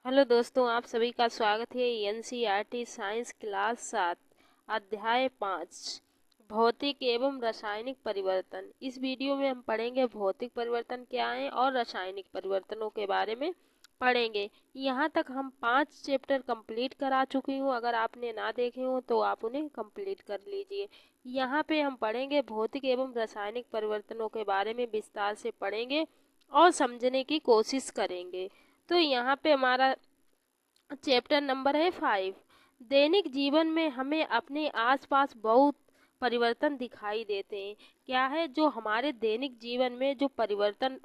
Hello दोस्तों, आप सभी का स्वागत है एनसीईआरटी साइंस क्लास 7 अध्याय 5 भौतिक एवं रासायनिक परिवर्तन। इस वीडियो में हम पढ़ेंगे भौतिक परिवर्तन क्या है और रासायनिक परिवर्तनों के बारे में पढ़ेंगे। यहाँ तक हम 5 चैप्टर कंप्लीट करा चुकी हूँ। अगर आपने ना देखे हो तो आप उन्हें कंप्लीट कर लीजिए। यहाँ पे हम पढ़ेंगे भौतिक एवं रासायनिक परिवर्तनों के बारे में विस्तार से पढ़ेंगे और समझने की कोशिश करेंगे। तो यहाँ पे हमारा चैप्टर नंबर है 5। दैनिक जीवन में हमें अपने आसपास बहुत परिवर्तन दिखाई देते हैं। क्या है जो हमारे दैनिक जीवन में जो परिवर्तन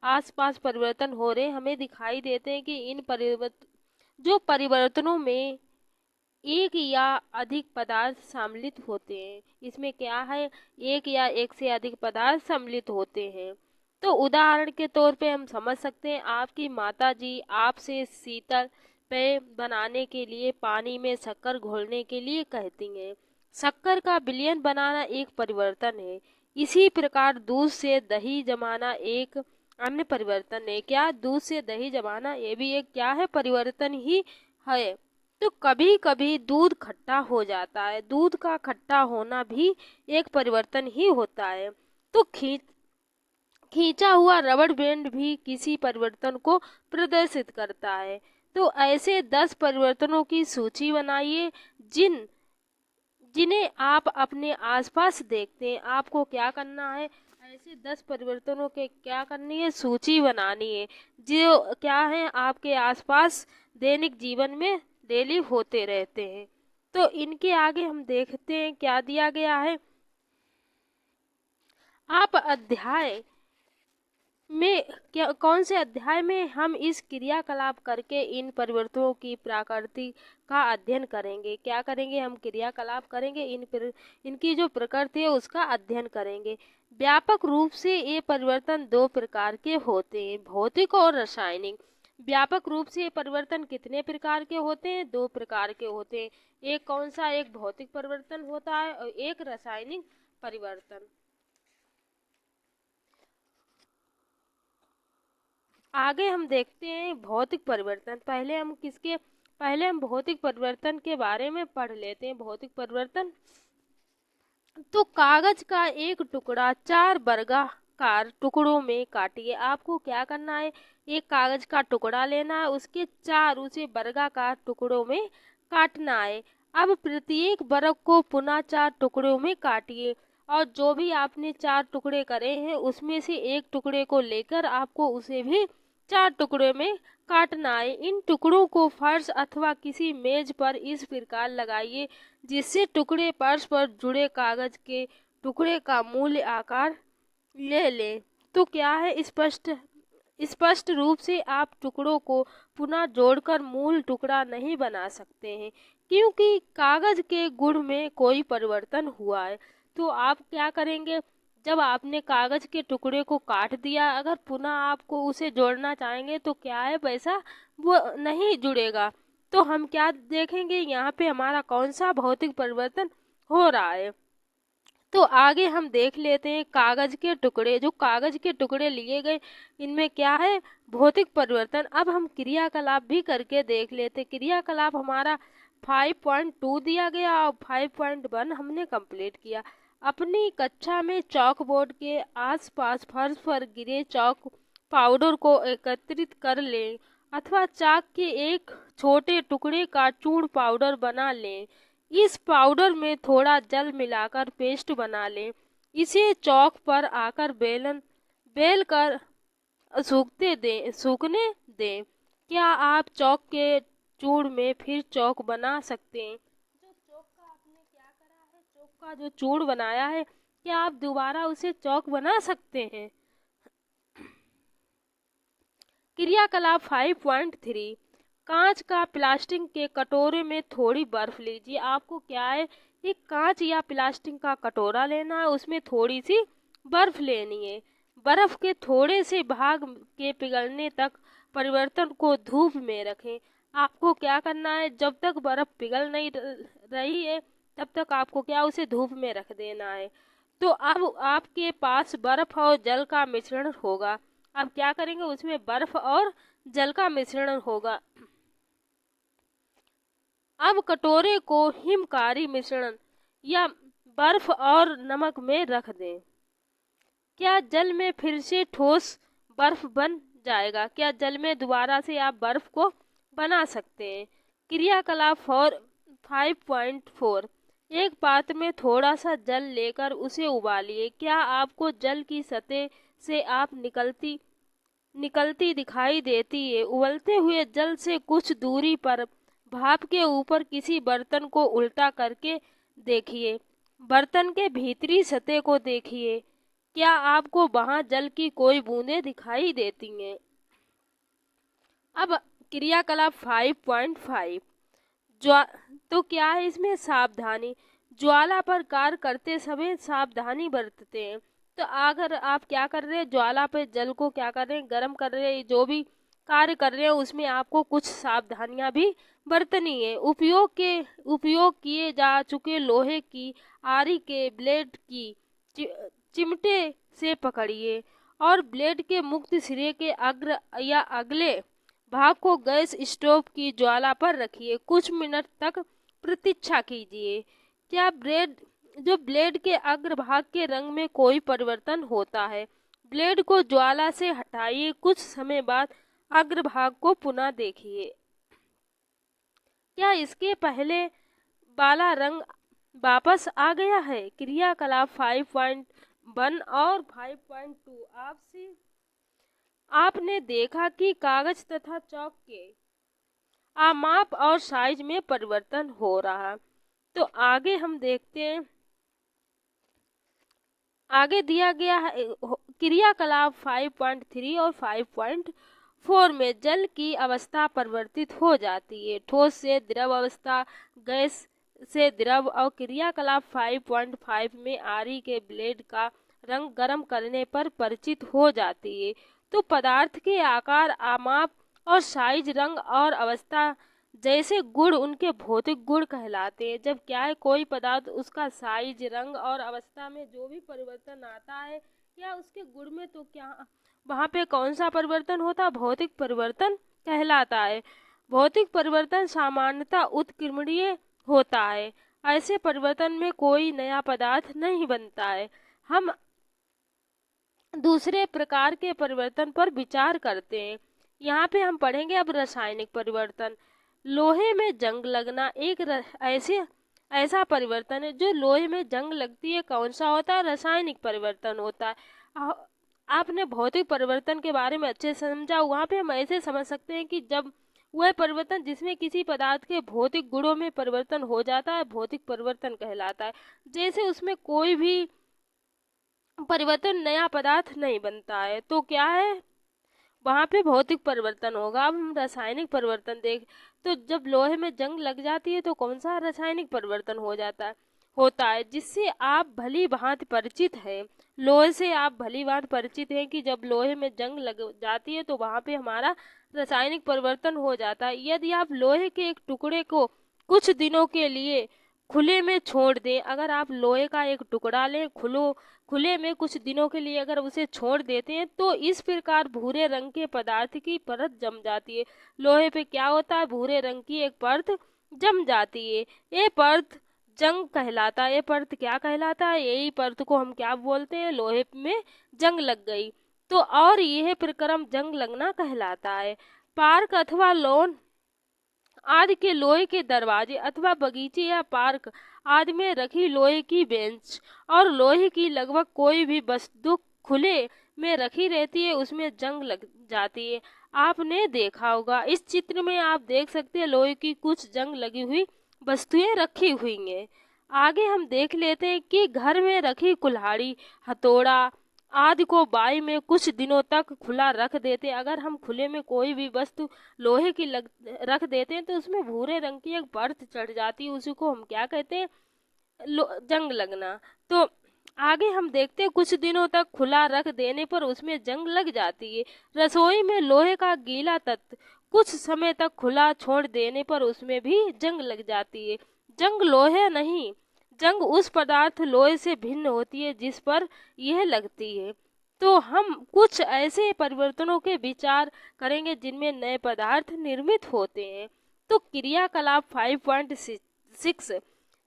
आसपास परिवर्तन हो रहे हमें दिखाई देते हैं कि इन परिवर्तनों में एक या अधिक पदार्थ सम्मिलित होते हैं। इसमें क्या है, एक या एक से अधिक पदार्थ सम्मिलित होते हैं। तो उदाहरण के तौर पे हम समझ सकते हैं, आपकी माताजी आपसे शीतल पेय बनाने के लिए पानी में शक्कर घोलने के लिए कहती हैं। शक्कर का विलयन बनाना एक परिवर्तन है। इसी प्रकार दूध से दही जमाना एक अन्य परिवर्तन है। क्या दूध से दही जमाना ये भी एक क्या है, परिवर्तन ही है। तो कभी कभी दूध खट्टा हो जाता है। दूध का खट्टा होना भी एक परिवर्तन ही होता है। तो खींचा हुआ रबड़ बैंड भी किसी परिवर्तन को प्रदर्शित करता है। तो ऐसे 10 परिवर्तनों की सूची बनाइए जिन्हें आप अपने आसपास देखते हैं। आपको क्या करना है, ऐसे 10 परिवर्तनों के क्या करनी है, सूची बनानी है जो क्या है आपके आसपास दैनिक जीवन में डेली होते रहते हैं। तो इनके आगे हम देखते हैं क्या दिया गया है। आप अध्याय में क्या कौन से अध्याय में हम इस क्रियाकलाप करके इन परिवर्तनों की प्रकृति का अध्ययन करेंगे। क्या करेंगे, हम क्रियाकलाप करेंगे, इनकी जो प्रकृति है उसका अध्ययन करेंगे। व्यापक रूप से ये परिवर्तन 2 प्रकार के होते हैं, भौतिक और रासायनिक। व्यापक रूप से ये परिवर्तन कितने प्रकार के होते हैं, 2 प्रकार के होते हैं। एक कौन सा, एक भौतिक परिवर्तन होता है और एक रासायनिक परिवर्तन। आगे हम देखते हैं भौतिक परिवर्तन। पहले हम भौतिक परिवर्तन के बारे में पढ़ लेते हैं। भौतिक परिवर्तन, तो कागज का एक टुकड़ा 4 वर्गाकार टुकड़ों में काटिए। आपको क्या करना है, एक कागज का टुकड़ा लेना है, उसके 4 उसे वर्गाकार टुकड़ों में काटना है। अब प्रत्येक वर्ग को पुनः 4 टुकड़ों में काटिए और जो भी आपने 4 टुकड़े करे हैं उसमें से एक टुकड़े को लेकर आपको उसे भी 4 टुकड़े में काटना है। इन टुकड़ों को फर्श अथवा किसी मेज पर इस प्रकार लगाइए जिससे टुकड़े फर्श पर जुड़े कागज के टुकड़े का मूल आकार ले लें। तो क्या है, स्पष्ट रूप से आप टुकड़ों को पुनः जोड़कर मूल टुकड़ा नहीं बना सकते हैं क्योंकि कागज के गुण में कोई परिवर्तन हुआ है। तो आप क्या करेंगे, जब आपने कागज के टुकड़े को काट दिया, अगर पुनः आपको उसे जोड़ना चाहेंगे तो क्या है, वैसा वो नहीं जुड़ेगा। तो हम क्या देखेंगे, यहाँ पे हमारा कौन सा भौतिक परिवर्तन हो रहा है। तो आगे हम देख लेते हैं कागज के टुकड़े। जो कागज के टुकड़े लिए गए इनमें क्या है, भौतिक परिवर्तन। अब हम क्रियाकलाप भी करके देख लेते। क्रियाकलाप हमारा 5.2 दिया गया और 5.1 हमने कंप्लीट किया। अपनी कक्षा में चॉक बोर्ड के आसपास फर्श पर गिरे चॉक पाउडर को एकत्रित कर लें अथवा चाक के एक छोटे टुकड़े का चूर्ण पाउडर बना लें। इस पाउडर में थोड़ा जल मिलाकर पेस्ट बना लें। इसे चौक पर आकर बेल कर सूखने दें। क्या आप चौक के चूर्ण में फिर चौक बना सकते हैं। जो चौक का आपने क्या करा है, चौक का जो चूर्ण बनाया है, क्या आप दोबारा उसे चौक बना सकते हैं। क्रियाकलाप 5.3, कांच का प्लास्टिक के कटोरे में थोड़ी बर्फ लीजिए। आपको क्या है, एक कांच या प्लास्टिक का कटोरा लेना है, उसमें थोड़ी सी बर्फ लेनी है। बर्फ के थोड़े से भाग के पिघलने तक परिवर्तन को धूप में रखें। आपको क्या करना है, जब तक बर्फ पिघल नहीं रही है तब तक आपको क्या, उसे धूप में रख देना है। तो अब आपके पास बर्फ और जल का मिश्रण होगा। अब क्या करेंगे, उसमें बर्फ और जल का मिश्रण होगा। अब कटोरे को हिमकारी मिश्रण या बर्फ और नमक में रख दें। क्या जल में फिर से ठोस बर्फ बन जाएगा? क्या जल में दोबारा से आप बर्फ को बना सकते हैं? क्रियाकलाप 5.4 एक पात्र में थोड़ा सा जल लेकर उसे उबालिए। क्या आपको जल की सतह से आप निकलती दिखाई देती है? उबलते हुए जल से कुछ दूरी पर भाप के ऊपर किसी बर्तन को उल्टा करके देखिए। बर्तन के भीतरी सतह को देखिए। क्या आपको वहां जल की कोई बूंदें दिखाई देती हैं? अब क्रियाकलाप 5.5 ज्वा तो क्या है इसमें? सावधानी। ज्वाला पर कार्य करते समय सावधानी बरतते हैं। तो अगर आप क्या कर रहे हैं, ज्वाला पे जल को क्या कर रहे हैं, गर्म कर रहे हैं, जो भी कार्य कर रहे हैं उसमें आपको कुछ सावधानियां भी बरतनी है। उपयोग किए जा चुके लोहे की आरी के ब्लेड की चिमटे से पकड़िए और ब्लेड के मुक्त सिरे के अग्र या अगले भाग को गैस स्टोव की ज्वाला पर रखिए। कुछ मिनट तक प्रतीक्षा कीजिए। क्या ब्लेड के अग्रभाग के रंग में कोई परिवर्तन होता है? ब्लेड को ज्वाला से हटाइए। कुछ समय बाद अग्रभाग को पुनः देखिए। क्या इसके पहले वाला रंग वापस आ गया है? क्रियाकलाप 5.1 और 5.2 आपने देखा कि कागज तथा चौक के माप और साइज में परिवर्तन हो रहा। तो आगे हम देखते हैं, आगे दिया गया है क्रियाकलाप 5.3 और 5.4 में जल की अवस्था परिवर्तित हो जाती है, ठोस से द्रव अवस्था, गैस से द्रव। और क्रियाकलाप 5.5 में आरी के ब्लेड का रंग गर्म करने पर परिचित हो जाती है। तो पदार्थ के आकार, माप और साइज, रंग और अवस्था जैसे गुण उनके भौतिक गुण कहलाते हैं। जब क्या है, कोई पदार्थ उसका साइज, रंग और अवस्था में जो भी परिवर्तन आता है या उसके गुण में, तो क्या वहाँ पे कौन सा परिवर्तन होता है? भौतिक परिवर्तन कहलाता है। भौतिक परिवर्तन सामान्यतः उत्कीर्णनीय होता है। ऐसे परिवर्तन में कोई नया पदार्थ नहीं बनता है। हम दूसरे प्रकार के परिवर्तन पर विचार करते हैं। यहाँ पे हम पढ़ेंगे अब रासायनिक परिवर्तन। लोहे में जंग लगना एक ऐसा परिवर्तन है जो लोहे में जंग लगती है। कौन सा होता है? रासायनिक परिवर्तन होता है। आपने भौतिक परिवर्तन के बारे में अच्छे से समझा। वहाँ पे हम ऐसे समझ सकते हैं कि जब वह परिवर्तन जिसमें किसी पदार्थ के भौतिक गुणों में परिवर्तन हो जाता है, भौतिक परिवर्तन कहलाता है। जैसे उसमें कोई भी परिवर्तन, नया पदार्थ नहीं बनता है, तो क्या है, वहाँ पे भौतिक परिवर्तन होगा। अब हम रासायनिक परिवर्तन देख, तो जब लोहे में जंग लग जाती है तो कौन सा रासायनिक परिवर्तन होता है जिससे आप भली भांति परिचित हैं। लोहे से आप भली भांति परिचित हैं कि जब लोहे में जंग लग जाती है तो वहाँ पे हमारा रासायनिक परिवर्तन हो जाता है। यदि आप लोहे के एक टुकड़े को कुछ दिनों के लिए खुले में छोड़ दें, अगर आप लोहे का एक टुकड़ा लें, खुले में कुछ दिनों के लिए अगर उसे छोड़ देते हैं, तो इस प्रकार भूरे रंग के पदार्थ की परत जम जाती है। लोहे पे क्या होता है? भूरे रंग की एक परत जम जाती है। ये परत जंग कहलाता है। ये परत क्या कहलाता है? यही परत को हम क्या बोलते हैं? लोहे में जंग लग गई। तो और यह प्रक्रम जंग लगना कहलाता है। पार्क अथवा लॉन आदि के लोहे के दरवाजे अथवा बगीचे या पार्क आदि में रखी लोहे की बेंच और लोहे की लगभग कोई भी वस्तु खुले में रखी रहती है, उसमें जंग लग जाती है। आपने देखा होगा, इस चित्र में आप देख सकते हैं लोहे की कुछ जंग लगी हुई वस्तुएं रखी हुई हैं। आगे हम देख लेते हैं कि घर में रखी कुल्हाड़ी, हथौड़ा आदि को बाई में कुछ दिनों तक खुला रख देते। अगर हम खुले में कोई भी वस्तु लोहे की रख देते हैं तो उसमें भूरे रंग की एक परत चढ़ जाती है, उसी को हम क्या कहते हैं? जंग लगना। तो आगे हम देखते हैं कुछ दिनों तक खुला रख देने पर उसमें जंग लग जाती है। रसोई में लोहे का गीला तत्व कुछ समय तक खुला छोड़ देने पर उसमें भी जंग लग जाती है। जंग लोहे नहीं, जंग उस पदार्थ लोहे से भिन्न होती है जिस पर यह लगती है। तो हम कुछ ऐसे परिवर्तनों के विचार करेंगे जिनमें नए पदार्थ निर्मित होते हैं। तो क्रियाकलाप 5.6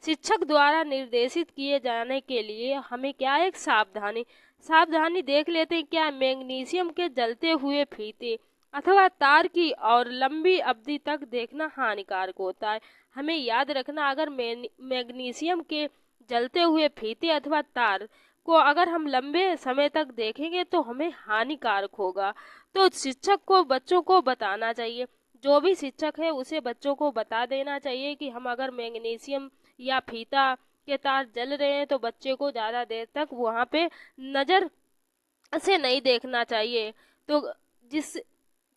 शिक्षक द्वारा निर्देशित किए जाने के लिए हमें क्या एक सावधानी देख लेते हैं। क्या मैग्नीशियम के जलते हुए फीते अथवा तार की और लंबी अवधि तक देखना हानिकारक होता है। हमें याद रखना, अगर मैग्नीशियम के जलते हुए फीते अथवा तार को अगर हम लंबे समय तक देखेंगे तो हमें हानिकारक होगा। तो शिक्षक को बच्चों को बताना चाहिए, जो भी शिक्षक है उसे बच्चों को बता देना चाहिए कि हम अगर मैग्नीशियम या फीता के तार जल रहे हैं तो बच्चे को ज़्यादा देर तक वहाँ पे नज़र से नहीं देखना चाहिए। तो जिस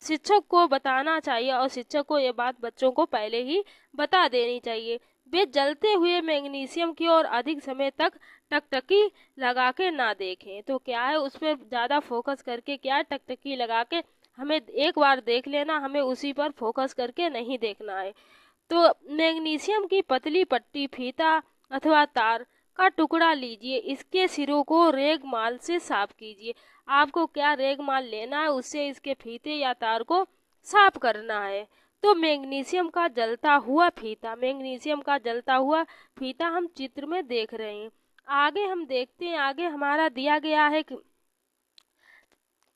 शिक्षक को बताना चाहिए और शिक्षक को ये बात बच्चों को पहले ही बता देनी चाहिए। वे जलते हुए मैग्नीशियम की ओर अधिक समय तक टकटकी लगा के ना देखें। तो क्या है, उस पर ज़्यादा फोकस करके क्या टकटकी लगा के हमें एक बार देख लेना, हमें उसी पर फोकस करके नहीं देखना है। तो मैग्नीशियम की पतली पट्टी, फीता अथवा तार का टुकड़ा लीजिए, इसके सिरों को रेगमाल से साफ कीजिए। आपको क्या रेगमाल लेना है, उससे इसके फीते या तार को साफ करना है। तो मैग्नीशियम का जलता हुआ फीता हम चित्र में देख रहे हैं। आगे हम देखते हैं, आगे हमारा दिया गया है कि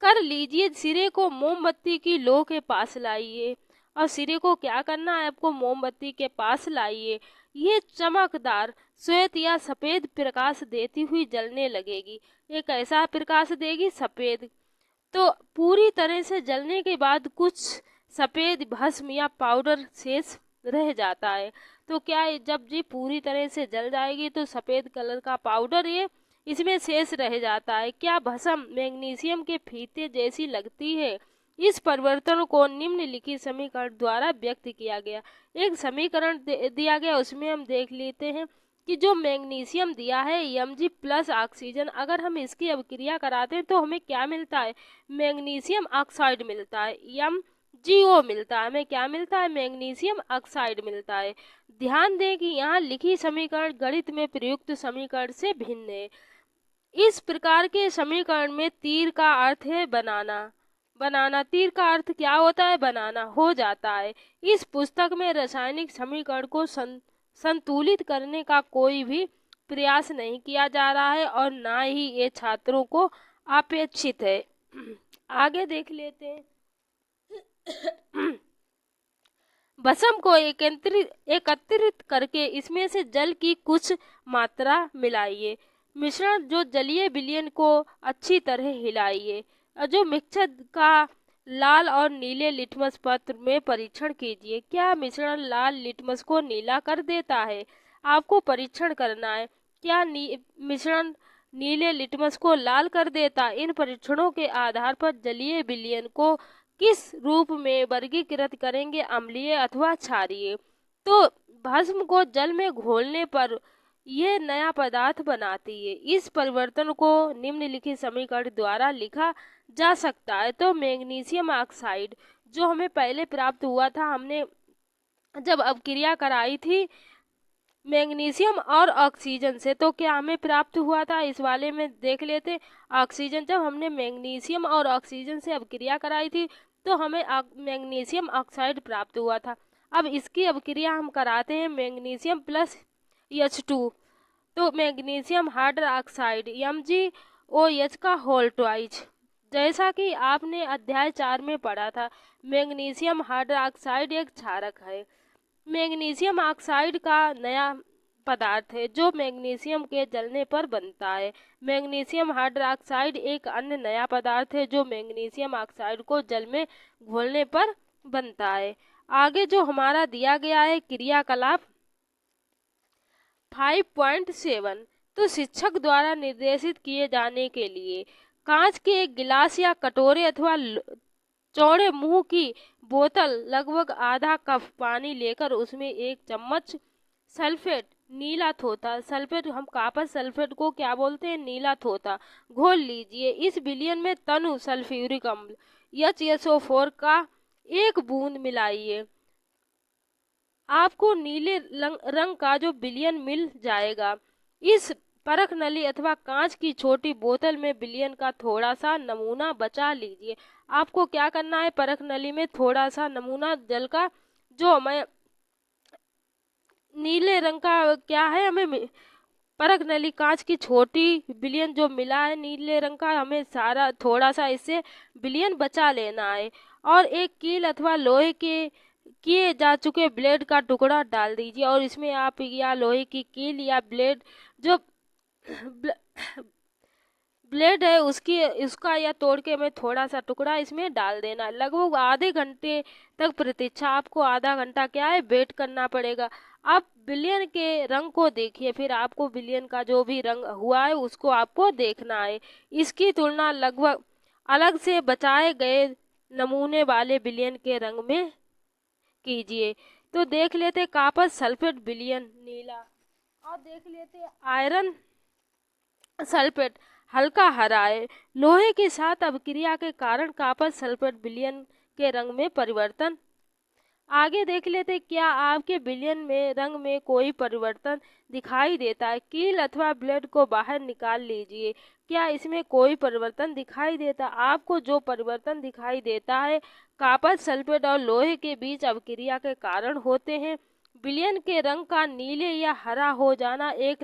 कर लीजिए, सिरे को मोमबत्ती की लो के पास लाइए। और सिरे को क्या करना है, आपको मोमबत्ती के पास लाइए। ये चमकदार श्वेत या सफ़ेद प्रकाश देती हुई जलने लगेगी। ये कैसा प्रकाश देगी, सफ़ेद। तो पूरी तरह से जलने के बाद कुछ सफ़ेद भस्म या पाउडर शेष रह जाता है। तो क्या जब ये पूरी तरह से जल जाएगी तो सफ़ेद कलर का पाउडर ये इसमें शेष रह जाता है। क्या भस्म मैग्नीशियम के फीते जैसी लगती है। इस परिवर्तन को निम्नलिखित समीकरण द्वारा व्यक्त किया गया। एक समीकरण दिया गया, उसमें हम देख लेते हैं कि जो मैग्नीशियम दिया है Mg प्लस ऑक्सीजन, अगर हम इसकी अभिक्रिया कराते हैं तो हमें क्या मिलता है, मैग्नीशियम ऑक्साइड मिलता है, MgO मिलता है। हमें क्या मिलता है, मैग्नीशियम ऑक्साइड मिलता है। ध्यान दें कि यहाँ लिखी समीकरण गणित में प्रयुक्त समीकरण से भिन्न है। इस प्रकार के समीकरण में तीर का अर्थ है बनाना। तीर का अर्थ क्या होता है, बनाना हो जाता है। इस पुस्तक में रासायनिक समीकरण को संतुलित करने का कोई भी प्रयास नहीं किया जा रहा है और ना ही ये छात्रों को अपेक्षित है। आगे देख लेते हैं। भस्म को एकत्रित करके इसमें से जल की कुछ मात्रा मिलाइए। मिश्रण जो जलीय विलयन को अच्छी तरह हिलाइए। जो मिक्सचर का लाल और नीले लिटमस पत्र में परीक्षण कीजिए। क्या मिश्रण लाल लिटमस को नीला कर देता है, आपको परीक्षण करना है। क्या मिश्रण नीले लिटमस को लाल कर देता। इन परीक्षणों के आधार पर जलीय विलयन को किस रूप में वर्गीकृत करेंगे, अम्लीय अथवा क्षारीय। तो भस्म को जल में घोलने पर यह नया पदार्थ बनाती है। इस परिवर्तन को निम्नलिखित समीकरण द्वारा लिखा जा सकता है। तो मैग्नीशियम ऑक्साइड जो हमें पहले प्राप्त हुआ था, हमने जब अभिक्रिया कराई थी मैग्नीशियम और ऑक्सीजन से, तो क्या हमें प्राप्त हुआ था, इस वाले में देख लेते। ऑक्सीजन, जब हमने मैग्नीशियम और ऑक्सीजन से अभिक्रिया कराई थी तो हमें मैग्नीशियम ऑक्साइड प्राप्त हुआ था। अब इसकी अभिक्रिया हम कराते हैं मैग्नीशियम प्लस H2, तो मैग्नीशियम हाइड्रोक्साइड MgOH का होल ट्वाइस। जैसा कि आपने अध्याय 4 में पढ़ा था, मैग्नीशियम हाइड्रोक्साइड एक क्षारक है। मैग्नीशियम ऑक्साइड का नया पदार्थ है जो मैग्नीशियम के जलने पर बनता है। मैग्नीशियम हाइड्रोक्साइड एक अन्य नया पदार्थ है जो मैग्नीशियम ऑक्साइड को जल में घोलने पर बनता है। आगे जो हमारा दिया गया है क्रियाकलाप 5.7, तो शिक्षक द्वारा निर्देशित किए जाने के लिए कांच के एक गिलास या कटोरे अथवा चौड़े मुंह की बोतल लगभग आधा कप पानी लेकर उसमें 1 चम्मच सल्फेट नीला थोथा, सल्फेट हम कॉपर सल्फेट को क्या बोलते हैं, नीला थोथा, घोल लीजिए। इस विलयन में तनु सल्फ्यूरिक अम्ल HSO4 का 1 बूंद मिलाइए। आपको नीले रंग का जो विलयन मिल जाएगा। इस परख नली अथवा कांच की छोटी बोतल में विलयन का थोड़ा सा नमूना बचा लीजिए। आपको क्या करना है, परख नली में थोड़ा सा नमूना जल का जो हमें नीले रंग का क्या है, हमें परख नली कांच की छोटी विलयन जो मिला है नीले रंग का, हमें सारा थोड़ा सा इससे विलयन बचा लेना है। और एक कील अथवा लोहे के किए जा चुके ब्लेड का टुकड़ा डाल दीजिए और इसमें आप या लोहे की कील या ब्लेड जो ब्लेड है उसकी उसका या तोड़ के हमें थोड़ा सा टुकड़ा इसमें डाल देना है। लगभग आधे घंटे तक प्रतीक्षा, आपको आधा घंटा क्या है वेट करना पड़ेगा। आप बिलियन के रंग को देखिए, फिर आपको बिलियन का जो भी रंग हुआ है उसको आपको देखना है। इसकी तुलना लगभग अलग से बचाए गए नमूने वाले बिलियन के रंग में कीजिए। तो देख लेते कॉपर सल्फेट बिलियन नीला, और देख लेते आयरन सल्फेट हल्का हरा है। लोहे के साथ अभिक्रिया के कारण कॉपर सल्फेट विलयन के रंग में परिवर्तन। आगे देख लेते क्या आपके विलयन में रंग में कोई परिवर्तन दिखाई देता है। कील अथवा ब्लेड को बाहर निकाल लीजिए, क्या इसमें कोई परिवर्तन दिखाई देता। आपको जो परिवर्तन दिखाई देता है कॉपर सल्फेट और लोहे के बीच अभिक्रिया के कारण होते हैं। विलयन के रंग का नीले या हरा हो जाना एक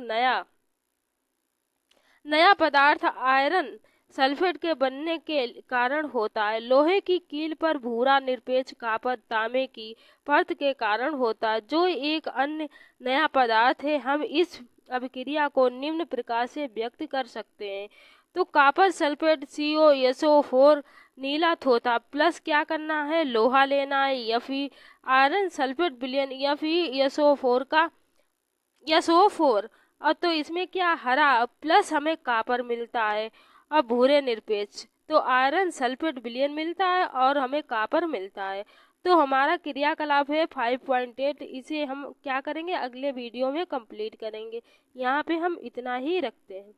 नया पदार्थ आयरन सल्फेट के बनने के कारण होता है। लोहे की कील पर भूरा निरपेक्ष कॉपर तांबे की परत के कारण होता है, जो एक अन्य नया पदार्थ है। हम इस अभिक्रिया को निम्न प्रकार से व्यक्त कर सकते हैं। तो कॉपर सल्फेट COSO4 नीला थोथा प्लस क्या करना है, लोहा लेना है, या फिर आयरन सल्फेट विलयन या फिर SO4। और तो इसमें क्या हरा प्लस हमें कॉपर मिलता है और भूरे निरपेक्ष तो आयरन सल्फेट विलयन मिलता है और हमें कॉपर मिलता है। तो हमारा क्रियाकलाप है 5.8, इसे हम क्या करेंगे अगले वीडियो में कंप्लीट करेंगे। यहाँ पे हम इतना ही रखते हैं।